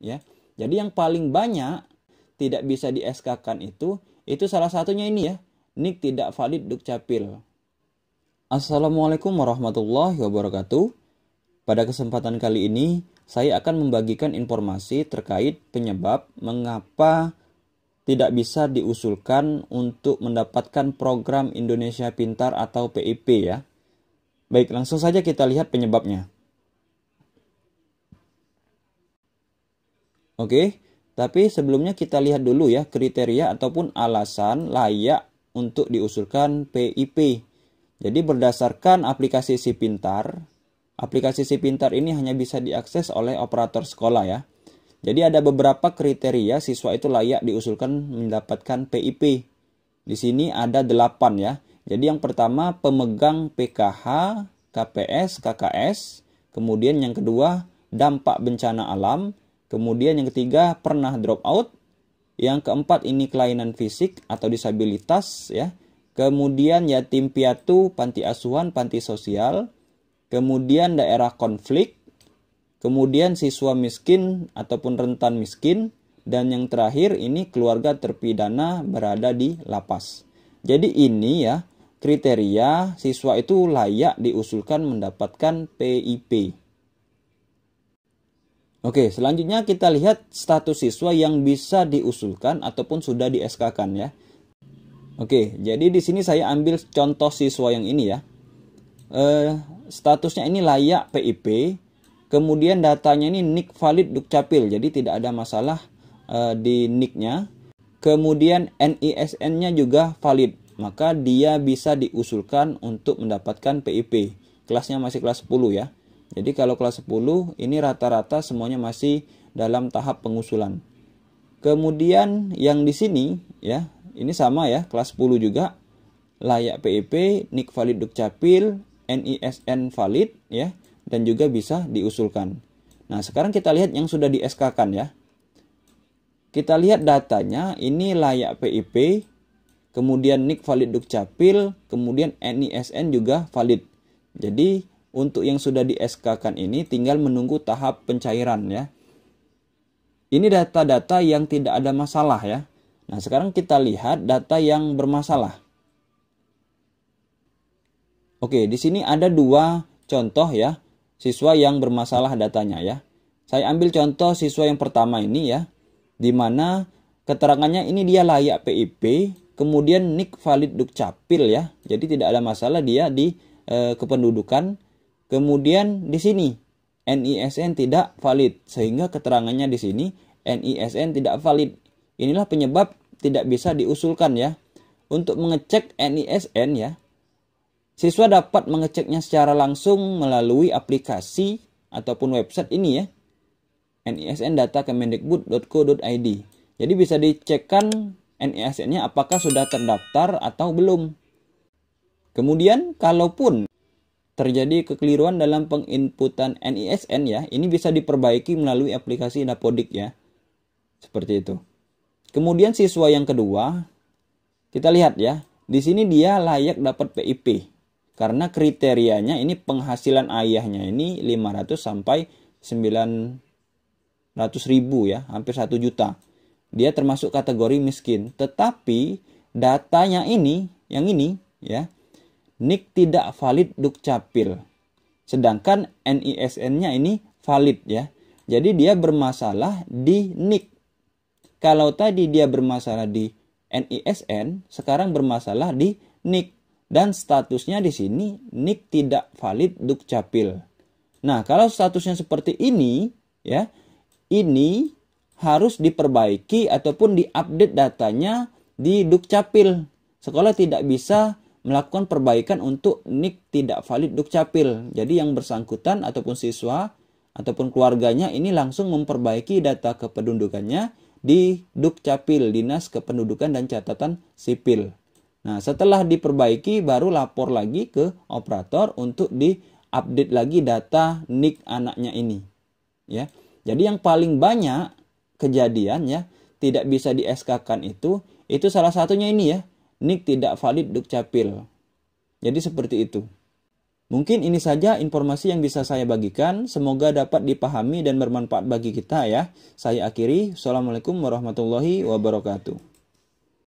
ya. Jadi yang paling banyak tidak bisa di SK-kan itu salah satunya ini ya, NIK tidak valid Dukcapil. Assalamualaikum warahmatullahi wabarakatuh. Pada kesempatan kali ini saya akan membagikan informasi terkait penyebab mengapa tidak bisa diusulkan untuk mendapatkan program Indonesia Pintar atau PIP ya. Baik, langsung saja kita lihat penyebabnya. Oke, tapi sebelumnya kita lihat dulu ya kriteria ataupun alasan layak untuk diusulkan PIP. Jadi berdasarkan aplikasi Si Pintar, aplikasi Si Pintar ini hanya bisa diakses oleh operator sekolah ya. Jadi ada beberapa kriteria siswa itu layak diusulkan mendapatkan PIP. Di sini ada 8 ya. Jadi yang pertama pemegang PKH, KPS, KKS. Kemudian yang kedua dampak bencana alam. Kemudian yang ketiga pernah drop out. Yang keempat ini kelainan fisik atau disabilitas ya. Kemudian yatim piatu, panti asuhan, panti sosial. Kemudian daerah konflik. Kemudian siswa miskin ataupun rentan miskin. Dan yang terakhir ini keluarga terpidana berada di lapas. Jadi ini ya kriteria siswa itu layak diusulkan mendapatkan PIP. Oke, selanjutnya kita lihat status siswa yang bisa diusulkan ataupun sudah di SK-kan ya. Oke, jadi di sini saya ambil contoh siswa yang ini ya. Statusnya ini layak PIP. Kemudian datanya ini NIK valid Dukcapil, jadi tidak ada masalah di NIK-nya. Kemudian NISN-nya juga valid, maka dia bisa diusulkan untuk mendapatkan PIP. Kelasnya masih kelas 10 ya. Jadi kalau kelas 10 ini rata-rata semuanya masih dalam tahap pengusulan. Kemudian yang di sini ya, ini sama ya, kelas 10 juga layak PIP, NIK valid Dukcapil, NISN valid ya. Dan juga bisa diusulkan. Nah, sekarang kita lihat yang sudah di SK-kan ya. Kita lihat datanya, ini layak PIP, kemudian NIK valid Dukcapil, kemudian NISN juga valid. Jadi, untuk yang sudah di SK-kan ini tinggal menunggu tahap pencairan ya. Ini data-data yang tidak ada masalah ya. Nah, sekarang kita lihat data yang bermasalah. Oke, di sini ada 2 contoh ya. Siswa yang bermasalah datanya ya. Saya ambil contoh siswa yang pertama ini ya. Di mana keterangannya ini dia layak PIP. Kemudian NIK valid Dukcapil ya. Jadi tidak ada masalah dia di kependudukan. Kemudian di sini NISN tidak valid. Sehingga keterangannya di sini NISN tidak valid. Inilah penyebab tidak bisa diusulkan ya. Untuk mengecek NISN ya. Siswa dapat mengeceknya secara langsung melalui aplikasi ataupun website ini ya. nisndata.kemendikbud.co.id. Jadi bisa dicekkan NISN-nya apakah sudah terdaftar atau belum. Kemudian kalaupun terjadi kekeliruan dalam penginputan NISN ya, ini bisa diperbaiki melalui aplikasi Dapodik ya. Seperti itu. Kemudian siswa yang kedua, kita lihat ya. Di sini dia layak dapat PIP. Karena kriterianya ini penghasilan ayahnya ini 500 sampai 900 ribu ya, hampir 1 juta. Dia termasuk kategori miskin. Tetapi datanya ini, yang ini ya, NIK tidak valid Dukcapil. Sedangkan NISN-nya ini valid ya. Jadi dia bermasalah di NIK. Kalau tadi dia bermasalah di NISN, sekarang bermasalah di NIK. Dan statusnya di sini NIK tidak valid Dukcapil. Nah, kalau statusnya seperti ini ya, ini harus diperbaiki ataupun diupdate datanya di Dukcapil. Sekolah tidak bisa melakukan perbaikan untuk NIK tidak valid Dukcapil. Jadi yang bersangkutan ataupun siswa ataupun keluarganya ini langsung memperbaiki data kependudukannya di Dukcapil, Dinas Kependudukan dan Catatan Sipil. Nah, setelah diperbaiki baru lapor lagi ke operator untuk diupdate lagi data NIK anaknya ini. Ya. Jadi yang paling banyak kejadian ya tidak bisa di SK-kan itu salah satunya ini ya, NIK tidak valid Dukcapil. Jadi seperti itu. Mungkin ini saja informasi yang bisa saya bagikan. Semoga dapat dipahami dan bermanfaat bagi kita ya. Saya akhiri. Assalamualaikum warahmatullahi wabarakatuh.